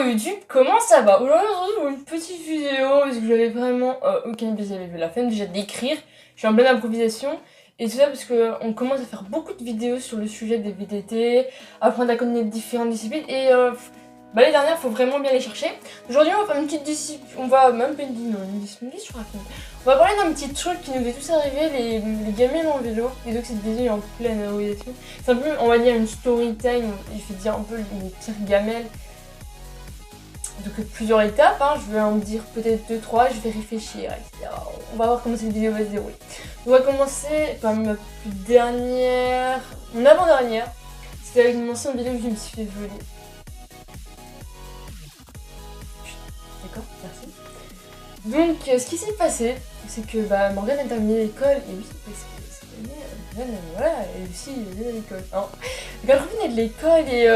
YouTube, comment ça va? Aujourd'hui, on se retrouve pour une petite vidéo parce que j'avais vraiment aucune idée, j'avais la flemme déjà d'écrire. Je suis en pleine improvisation et tout ça parce qu'on commence à faire beaucoup de vidéos sur le sujet des VTT, apprendre à connaître différentes disciplines et les dernières, faut vraiment bien les chercher. Aujourd'hui, on va faire une petite discipline, on va même pas une discipline, qu'est-ce que je raconte? On va parler d'un petit truc qui nous est tous arrivé, les gamins en vélo. Et donc cette vidéo est en pleine improvisation. C'est un peu, on va dire, une story time, il fait dire un peu les pires gamelles. Donc plusieurs étapes, hein. Je vais en dire peut-être 2-3, je vais réfléchir, etc. On va voir comment cette vidéo va se dérouler. On va commencer par ma plus dernière, mon avant-dernière. C'était avec mon ancienne vidéo où je me suis fait voler. D'accord, merci. Donc ce qui s'est passé, c'est que Morgane a terminé l'école, et oui, parce que cette année, Morgane, voilà, elle aussi elle est à l'école. Hein. Donc elle revenait de l'école et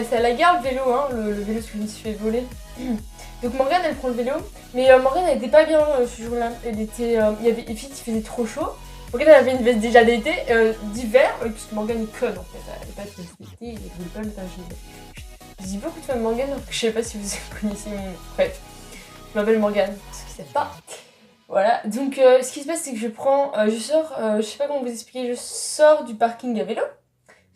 c'est à la gare le vélo, hein, le vélo que je me suis fait voler. Donc Morgane elle prend le vélo, mais Morgane elle était pas bien ce jour-là. Elle était, il y avait il faisait trop chaud. Morgane elle avait une veste déjà d'été, d'hiver, puisque Morgane est conne en fait, elle n'a pas de veste d'été, elle voulait pas mettre un gilet. Je dis beaucoup de femmes Morgane, donc je sais pas si vous connaissez mon... Bref, je m'appelle Morgane, pour ceux qui savent pas. Voilà, donc ce qui se passe c'est que je prends, je sors, je sais pas comment vous expliquer, je sors du parking à vélo.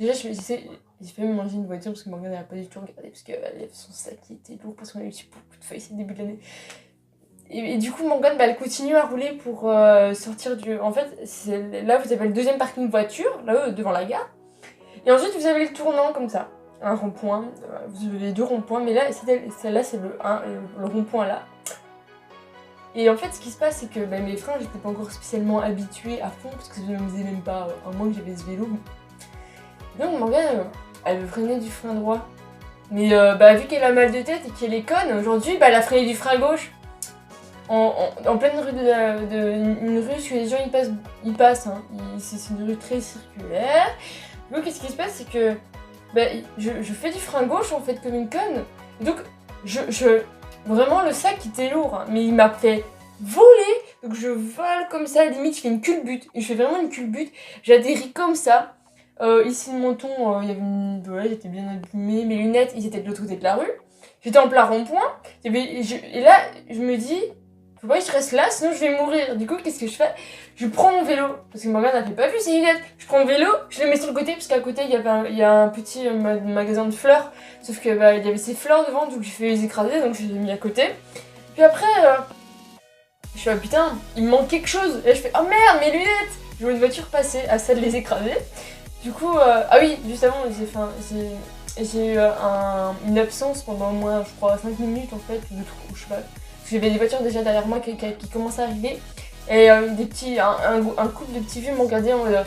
Déjà j'ai fait même manger une voiture parce que Morgane n'a pas du tout regardé parce qu'elle avait son sac qui était lourd parce qu'on a eu beaucoup de feuilles c'est le début de l'année. Et du coup Morgane elle continue à rouler pour sortir du... En fait là vous avez le deuxième parking voiture, là devant la gare. Et ensuite vous avez le tournant comme ça, un rond-point, vous avez deux ronds-points mais là celle-là c'est le rond-point là. Et en fait ce qui se passe c'est que mes freins j'étais pas encore spécialement habituée à fond parce que ça ne faisait même pas un mois que j'avais ce vélo. Donc Morgane elle veut freiner du frein droit. Mais vu qu'elle a mal de tête et qu'elle est conne, aujourd'hui elle a freiné du frein gauche. En pleine rue une rue où les gens ils passent hein. C'est une rue très circulaire. Donc qu'est-ce qui se passe c'est que je fais du frein gauche en fait comme une conne. Donc vraiment le sac était lourd hein, mais il m'a fait voler. Donc je vole comme ça, limite je fais une culbute. Et je fais vraiment une culbute. J'atterris comme ça. Ici le menton, il y avait une... Ouais, j'étais bien abîmée, mes lunettes, ils étaient de l'autre côté de la rue. J'étais en plein rond-point, et là, je me dis, faut pas que je reste là, sinon je vais mourir. Du coup, qu'est-ce que je fais? Je prends mon vélo, parce que Morgane n'avait pas vu ses lunettes. Je prends le vélo, je le mets sur le côté, parce qu'à côté, il y a un petit magasin de fleurs. Sauf que il y avait ces fleurs devant, donc j'ai fait les écraser, donc je les ai mis à côté. Puis après, je fais, ah putain, il me manque quelque chose. Et là, je fais, oh merde, mes lunettes! Je vois une voiture passer, à ça de les écraser. Du coup, ah oui, juste avant, j'ai eu une absence pendant au moins, je crois, 5 minutes en fait, je sais pas. Parce que j'avais des voitures déjà derrière moi qui commençaient à arriver. Et un couple de petits vieux m'ont regardé en mode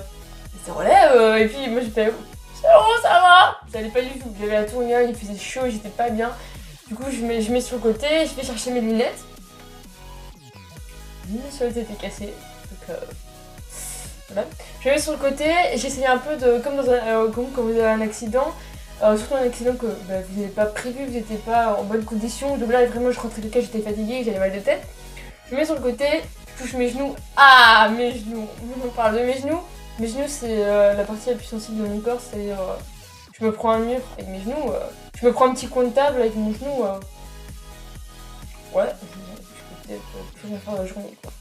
ça relève et puis moi j'étais c'est bon, ça va. Ça allait pas du tout, j'avais la tournure, il faisait chaud, j'étais pas bien. Du coup, je mets sur le côté, je vais chercher mes lunettes. Les lunettes étaient cassées, donc voilà. Je mets sur le côté et j'essayais un peu de... Comme quand vous avez un accident, surtout un accident que vous n'avez pas prévu, vous n'étiez pas en bonne condition. Donc là vraiment je rentrais de cas, j'étais fatiguée, j'avais mal de tête. Je mets sur le côté, je touche mes genoux. Ah, mes genoux. On parle de mes genoux. Mes genoux c'est la partie la plus sensible de mon corps, c'est-à-dire je me prends un mur avec mes genoux, je me prends un petit coin de table avec mon genou. Ouais, je peux peut-être plus rien faire la journée quoi.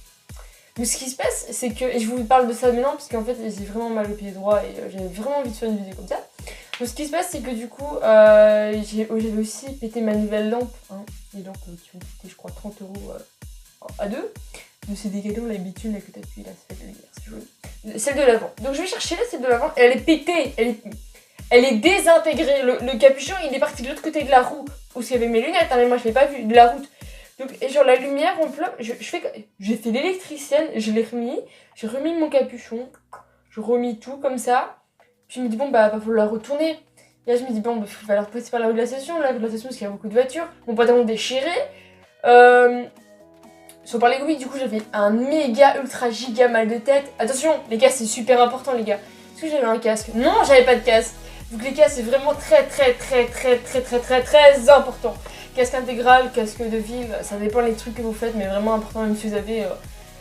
Donc ce qui se passe, c'est que, et je vous parle de ça maintenant parce qu'en fait j'ai vraiment mal au pied droit et j'avais vraiment envie de faire une vidéo comme ça. Donc ce qui se passe, c'est que du coup, j'avais aussi pété ma nouvelle lampe, hein, les lampes qui ont coûté je crois 30 € à deux. Donc c'est des cadeaux, l'habitude là que t'as depuis là, ça fait de lumière, c'est joli. Celle de l'avant. Donc je vais chercher là, celle de l'avant, et elle est pétée, elle est désintégrée. Le capuchon il est parti de l'autre côté de la roue, où il y avait mes lunettes, hein, mais moi je l'ai pas vu, de la route. Donc, et genre la lumière en plein, j'ai fait l'électricienne, je l'ai remis, j'ai remis mon capuchon, je remis tout comme ça. Puis je me dis bon va falloir retourner. Et là je me dis bon il va falloir passer par la rue de la station, parce qu'il y a beaucoup de voitures, mon pantalon déchiré. Sans parler oui du coup j'avais un méga ultra giga mal de tête. Attention les gars c'est super important les gars. Est-ce que j'avais un casque? Non j'avais pas de casque. Donc les casques c'est vraiment très important. Casque intégral, casque de ville, ça dépend des trucs que vous faites, mais vraiment important, même si vous avez,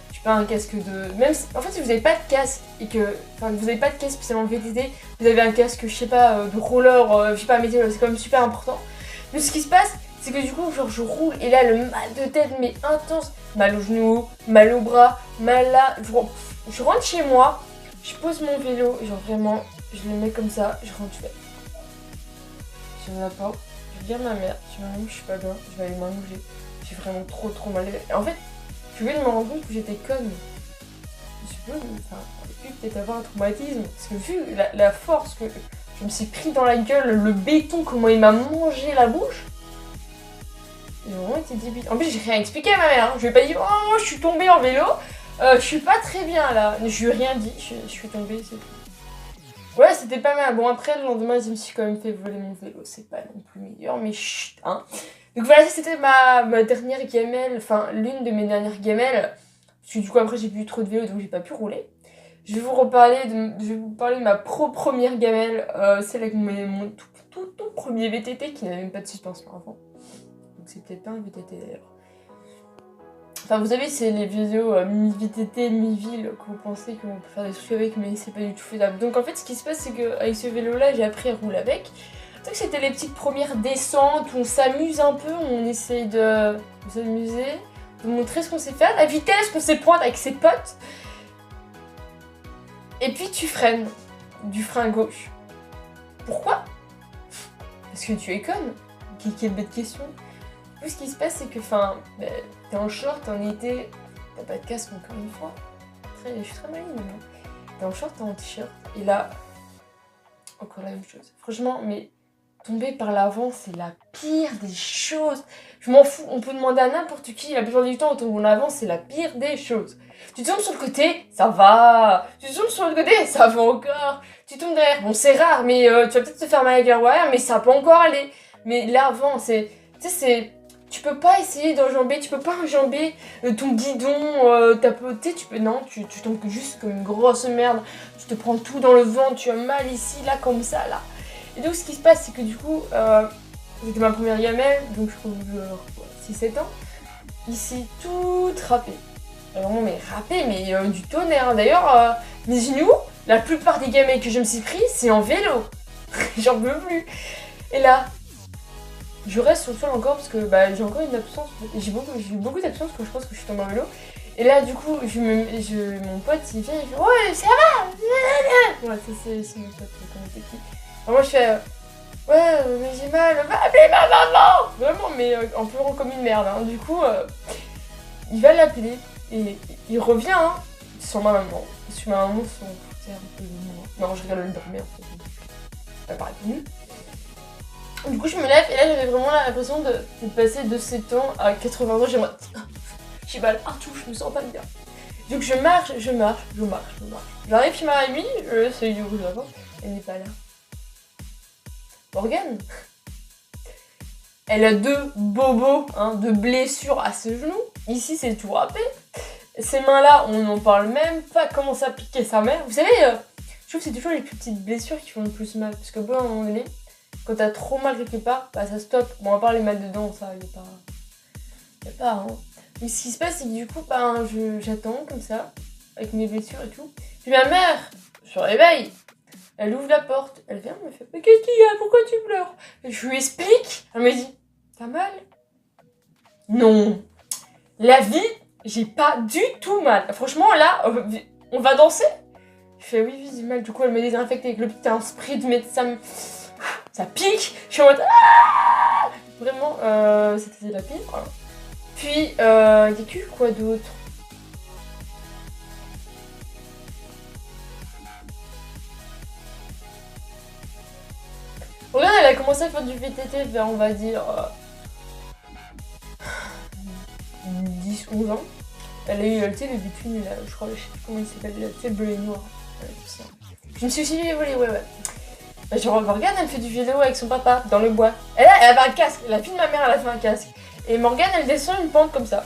je sais pas, un casque de... Même si, en fait, si vous n'avez pas de casque, et que, enfin, vous n'avez pas de casque spécialement VTT, vous avez un casque, je sais pas, de roller, je sais pas, météo, c'est quand même super important. Mais ce qui se passe, c'est que du coup, genre, je roule et là, le mal de tête, mais intense. Mal au genou, mal au bras, mal là. Je rentre chez moi, je pose mon vélo, genre vraiment, je le mets comme ça, je rentre, je fais. Je vais à la porte, je dis à ma mère, je dis je suis pas bien, je vais aller m'allonger. J'ai vraiment trop mal. Et en fait, je viens de me rendre compte que j'étais conne. Je peux, enfin, j'aurais pu peut-être avoir un traumatisme. Parce que vu la force que je me suis pris dans la gueule, le béton, comment il m'a mangé la bouche. J'ai vraiment été débile. En plus, j'ai rien expliqué à ma mère. Hein. Je lui ai pas dit, oh, je suis tombée en vélo. Je suis pas très bien là. Je lui ai rien dit. Je suis tombée, c'est tout. Ouais, c'était pas mal. Bon, après, le lendemain, je me suis quand même fait voler mon vélo. C'est pas non plus meilleur, mais chut, hein. Donc voilà, c'était ma dernière gamelle. Enfin, l'une de mes dernières gamelles. Parce que du coup, après, j'ai plus eu trop de vélo, donc j'ai pas pu rouler. Je vais vous parler de ma première gamelle. Celle avec mon tout premier VTT qui n'avait même pas de suspension avant. Donc c'est peut-être pas un VTT d'ailleurs. Enfin, vous savez, c'est les vidéos mi-VTT, mi-ville que vous pensez qu'on peut faire des trucs avec, mais c'est pas du tout faisable. Donc en fait, ce qui se passe, c'est qu'avec ce vélo-là, j'ai appris à rouler avec. Donc c'était les petites premières descentes où on s'amuse un peu, on essaye de s'amuser, de montrer ce qu'on sait faire, la vitesse qu'on sait prendre avec ses potes. Et puis tu freines, du frein gauche. Pourquoi? Parce que tu es conne. Quelle bête question. Puis ce qui se passe, c'est que t'es en short, t'es en été, t'as pas de casque encore une fois. Je suis très maligne maintenant. T'es en short, t'es en t-shirt. Et là, encore la même chose. Franchement, mais tomber par l'avant, c'est la pire des choses. Je m'en fous, on peut demander à n'importe qui, la plupart du temps, on tombe en avant, c'est la pire des choses. Tu tombes sur le côté, ça va. Tu tombes sur le côté, ça va encore. Tu tombes derrière, bon c'est rare, mais tu vas peut-être te faire mal avec la wire, mais ça peut encore aller. Mais l'avant, c'est... Tu sais, c'est... Tu peux pas essayer d'enjamber, tu peux pas enjamber ton guidon, tu peux... Non, tu tombes juste comme une grosse merde. Tu te prends tout dans le ventre, tu as mal ici, là, comme ça, là. Et donc ce qui se passe, c'est que du coup, c'était ma première gamelle, donc je trouve 6-7 ans. Ici, tout râpé. Vraiment, mais râpé, mais du tonnerre. D'ailleurs, mes genoux, la plupart des gamelles que je me suis pris, c'est en vélo. J'en peux plus. Et là, je reste sur le sol encore parce que j'ai encore une absence. J'ai eu beaucoup d'absence quand je pense que je suis tombée en vélo. Et là, du coup, mon pote, il vient, il fait « Ouais, ça va !» Ouais, ça c'est mon pote quand on était petit. Alors moi, je fais « Ouais, mais j'ai mal, va appeler ma maman !» Vraiment, mais en pleurant comme une merde. Hein. Du coup, il va l'appeler et il revient hein, sans ma maman. Parce que ma maman s'en foutait un peu de moi. Non, je rigole, elle dormait en fait. Elle n'a pas répondu. Du coup, je me lève et là, j'avais vraiment l'impression de passer de 7 ans à 80 ans. J'ai mal partout, je me sens pas bien. Donc je marche. J'arrive chez ma amie, c'est du rouge d'avant, elle n'est pas là. Morgane, elle a 2 bobos, hein, de blessures à ses genoux. Ici, c'est tout râpé. Ces mains-là, on n'en parle même pas. Comment ça piquait sa mère. Vous savez, je trouve que c'est toujours les plus petites blessures qui font le plus mal. Parce que bon, à un moment donné, quand t'as trop mal quelque part, ça stoppe. Bon, à part les mal de dents, ça, y a pas, hein. Mais ce qui se passe, c'est que du coup, j'attends comme ça, avec mes blessures et tout. Puis ma mère se réveille. Elle ouvre la porte, elle vient, elle me fait « Mais qu'est-ce qu'il y a? Pourquoi tu pleures ?» Et je lui explique. Elle me dit « T'as mal ?» Non. La vie, j'ai pas du tout mal. Franchement, là, on va danser. Je fais « Oui, j'ai mal. » Du coup, elle me désinfecte avec le petit spray de médecin. Ça pique. Je suis en mode ah. Vraiment, c'était la pire. Puis, y a que quoi d'autre? Regarde, elle a commencé à faire du VTT vers, on va dire, 10-11 ans. Elle a eu, tu sais, le bitume, là, je crois, je sais plus comment il s'appelle, tu sais, bleu et noir. Ouais, tout ça. Je me suis aussi dit, ouais. Genre, Morgane, elle fait du vélo avec son papa, dans le bois. Elle avait un casque, la fille de ma mère, elle a fait un casque. Et Morgane, elle descend une pente comme ça.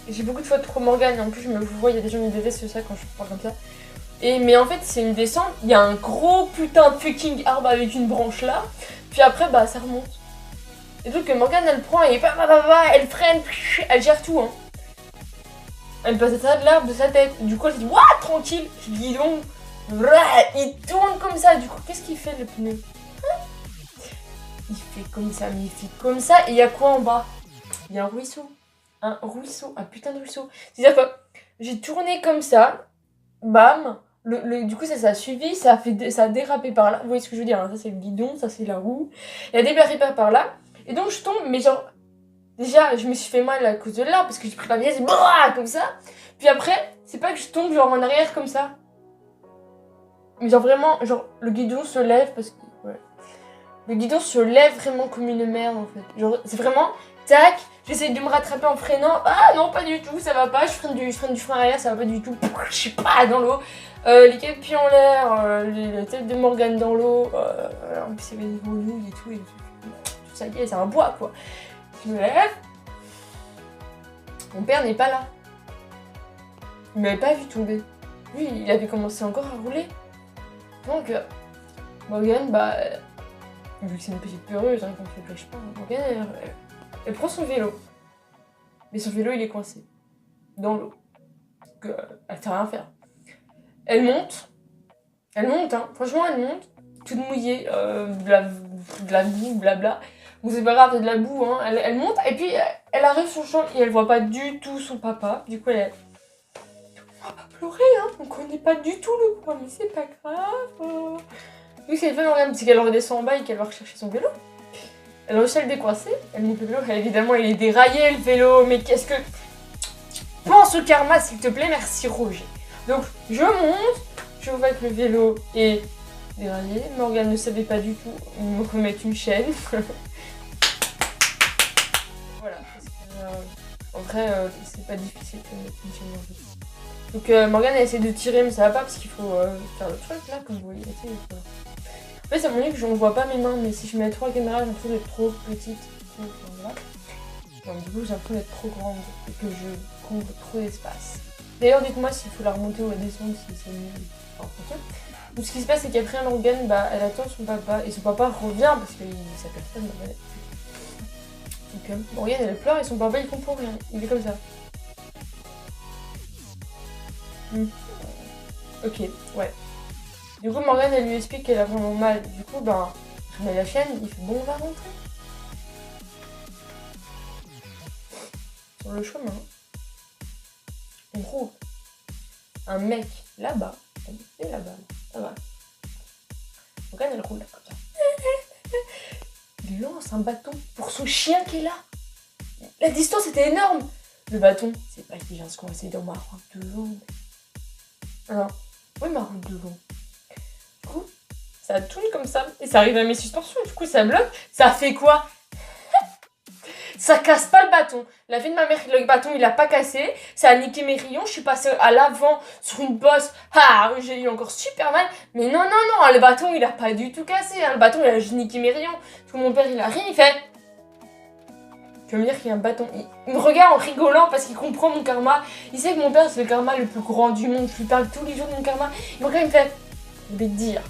J'ai beaucoup de fois trop Morgane, et en plus, je me vois, il y a des gens qui me détestent ça quand je parle comme ça. Mais en fait, c'est une descente, il y a un gros putain de fucking arbre avec une branche là. Puis après, ça remonte. Et donc Morgane, elle prend et elle freine, elle gère tout, hein. Elle passe ça de l'arbre de sa tête. Du coup, elle dit, ouah, tranquille. Je dis donc, il tourne comme ça. Du coup, qu'est-ce qu'il fait le pneu? il fait comme ça, mais il fait comme ça. Et il y a quoi en bas? Il y a un ruisseau. Un putain de ruisseau. C'est-à-dire que j'ai tourné comme ça, bam. Du coup, ça a suivi, ça a dérapé par là. Vous voyez ce que je veux dire, hein? Ça, c'est le guidon, ça, c'est la roue. Il a dérapé par là. Et donc, je tombe, mais genre, déjà, je me suis fait mal à cause de là, parce que j'ai pris la pièce, comme ça. Puis après, c'est pas que je tombe genre en arrière comme ça. Mais genre vraiment, genre, le guidon se lève parce que. Ouais. Le guidon se lève vraiment comme une merde en fait. Genre, c'est vraiment, tac, j'essaie de me rattraper en freinant. Ah non, pas du tout, ça va pas. Je freine du frein arrière, ça va pas du tout. Je suis pas dans l'eau. Les quatre pieds en l'air, la tête de Morgane dans l'eau. En plus, il y avait des grenouilles et tout. Et tout ça y est, c'est un bois quoi. Je me lève. Mon père n'est pas là. Il m'avait pas vu tomber. Lui, il avait commencé encore à rouler. Donc, Morgane, vu que c'est une petite peureuse, hein, qu'on ne se cache pas, Morgane, elle prend son vélo. Mais son vélo, il est coincé. Dans l'eau. Donc, elle sait rien faire. Elle monte, hein. Franchement, elle monte. Toute mouillée, de la boue, blabla. Bon, c'est pas grave, c'est de la boue, hein. Elle monte, et puis, elle arrive sur le champ, et elle voit pas du tout son papa. Du coup, on va pas pleurer, hein. On connaît pas du tout le coin, mais c'est pas grave. Vu que c'est fait, Morgane, c'est qu'elle redescend en bas et qu'elle va rechercher son vélo. Elle réussit à le décoincer, elle monte le vélo, évidemment il est déraillé le vélo, mais qu'est-ce que... Pense au karma s'il te plaît, merci Roger. Donc je monte, je vois que le vélo est déraillé, Morgane ne savait pas du tout me remettre une chaîne. Voilà, parce que, en vrai c'est pas difficile de mettre une chaîne dans le vélo. Donc Morgane elle essaie de tirer mais ça va pas parce qu'il faut faire le truc là, comme vous voyez. En fait, ça me dit que je ne vois pas mes mains, mais si je mets trop la caméra, j'ai l'impression d'être trop petite. Voilà. Donc, du coup, j'ai l'impression d'être trop grande et que je couvre trop d'espace. D'ailleurs, dites-moi s'il faut la remonter ou la descendre, si c'est mieux. Enfin, donc, ce qui se passe, c'est qu'après Morgane, elle attend son papa et son papa revient parce qu'il s'appelle personne. Donc, Morgane, elle pleure et son papa, il comprend rien. Il est comme ça. Ok, ouais. Du coup, Morgane, elle lui explique qu'elle a vraiment mal. Du coup, je mets la chaîne, il fait bon, on va rentrer. Sur le chemin, on trouve un mec là-bas. Et là-bas, là-bas. Morgane, elle roule là, comme ça. Il lance un bâton pour son chien qui est là. La distance était énorme. Le bâton, c'est pas qu'il vient se coincer dans ma route devant. Alors, oui, ma route devant. Du coup, ça tourne comme ça et ça arrive à mes suspensions. Du coup, ça bloque. Ça fait quoi? Ça casse pas le bâton. La vie de ma mère, le bâton, il a pas cassé. Ça a niqué mes rayons. Je suis passée à l'avant sur une bosse. Ah, j'ai eu encore super mal. Mais non, le bâton, il a pas du tout cassé. Le bâton, il a juste niqué mes rayons. Tout mon père, il a rien. Il fait... Tu vas me dire qu'il y a un bâton. Il me regarde en rigolant parce qu'il comprend mon karma. Il sait que mon père, c'est le karma le plus grand du monde. Je lui parle tous les jours de mon karma. Il me regarde, il me fait... Je vais te dire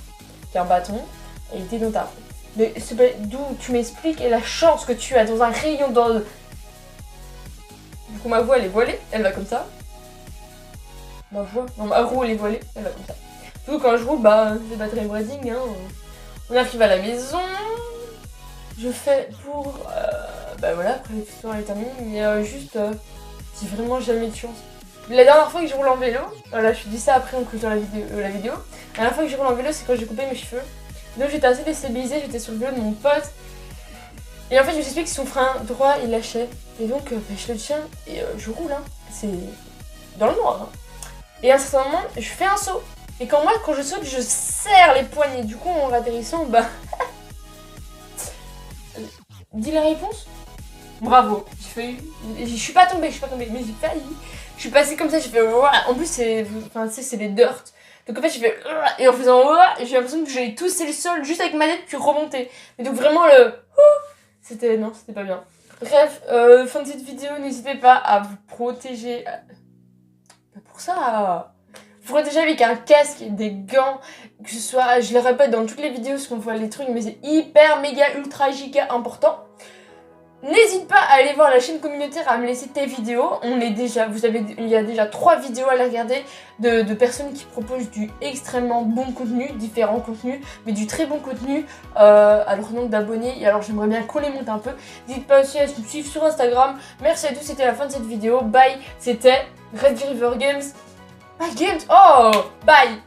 qu'il y a un bâton et il était dans ta roue. Mais d'où tu m'expliques et la chance que tu as dans un rayon dans le... Du coup ma voix elle est voilée, elle va comme ça. Ma roue elle est voilée, elle va comme ça. Du coup quand je roule, c'est pas très breading, hein. On arrive à la maison. Je fais pour... voilà, après l'histoire elle est terminée, mais juste... j'ai vraiment jamais de chance. La dernière fois que je roule en vélo, là je dis ça après en clôture la vidéo. La dernière fois que je roule en vélo c'est quand j'ai coupé mes cheveux. Donc j'étais assez déstabilisée, j'étais sur le vélo de mon pote. Et en fait je me suis expliqué que son frein droit il lâchait. Et donc je le tiens et je roule, hein. C'est dans le noir. Hein. Et à un certain moment je fais un saut. Et quand je saute je serre les poignets. Du coup en atterrissant, dis la réponse. Bravo. Je suis pas tombée, mais j'ai failli. Je suis passée comme ça, j'ai fait... En plus c'est les dirt. Donc en fait j'ai fait... Et en faisant... j'ai l'impression que j'allais tousser le sol juste avec ma tête puis remonter. Et donc vraiment c'était... Non, c'était pas bien. Bref, fin de cette vidéo, n'hésitez pas à vous protéger. Pour ça, vous protéger avec un casque et des gants. Que ce soit, je le répète dans toutes les vidéos parce qu'on voit les trucs, mais c'est hyper, méga, ultra, giga important. N'hésite pas à aller voir la chaîne communautaire, à me laisser tes vidéos. Il y a déjà 3 vidéos à les regarder de personnes qui proposent du extrêmement bon contenu, différents contenus, mais du très bon contenu à leur nombre d'abonnés. Et alors j'aimerais bien qu'on les monte un peu. N'hésite pas aussi à me suivre sur Instagram. Merci à tous, c'était la fin de cette vidéo. Bye, c'était Red River Games. Bye Games, oh, bye.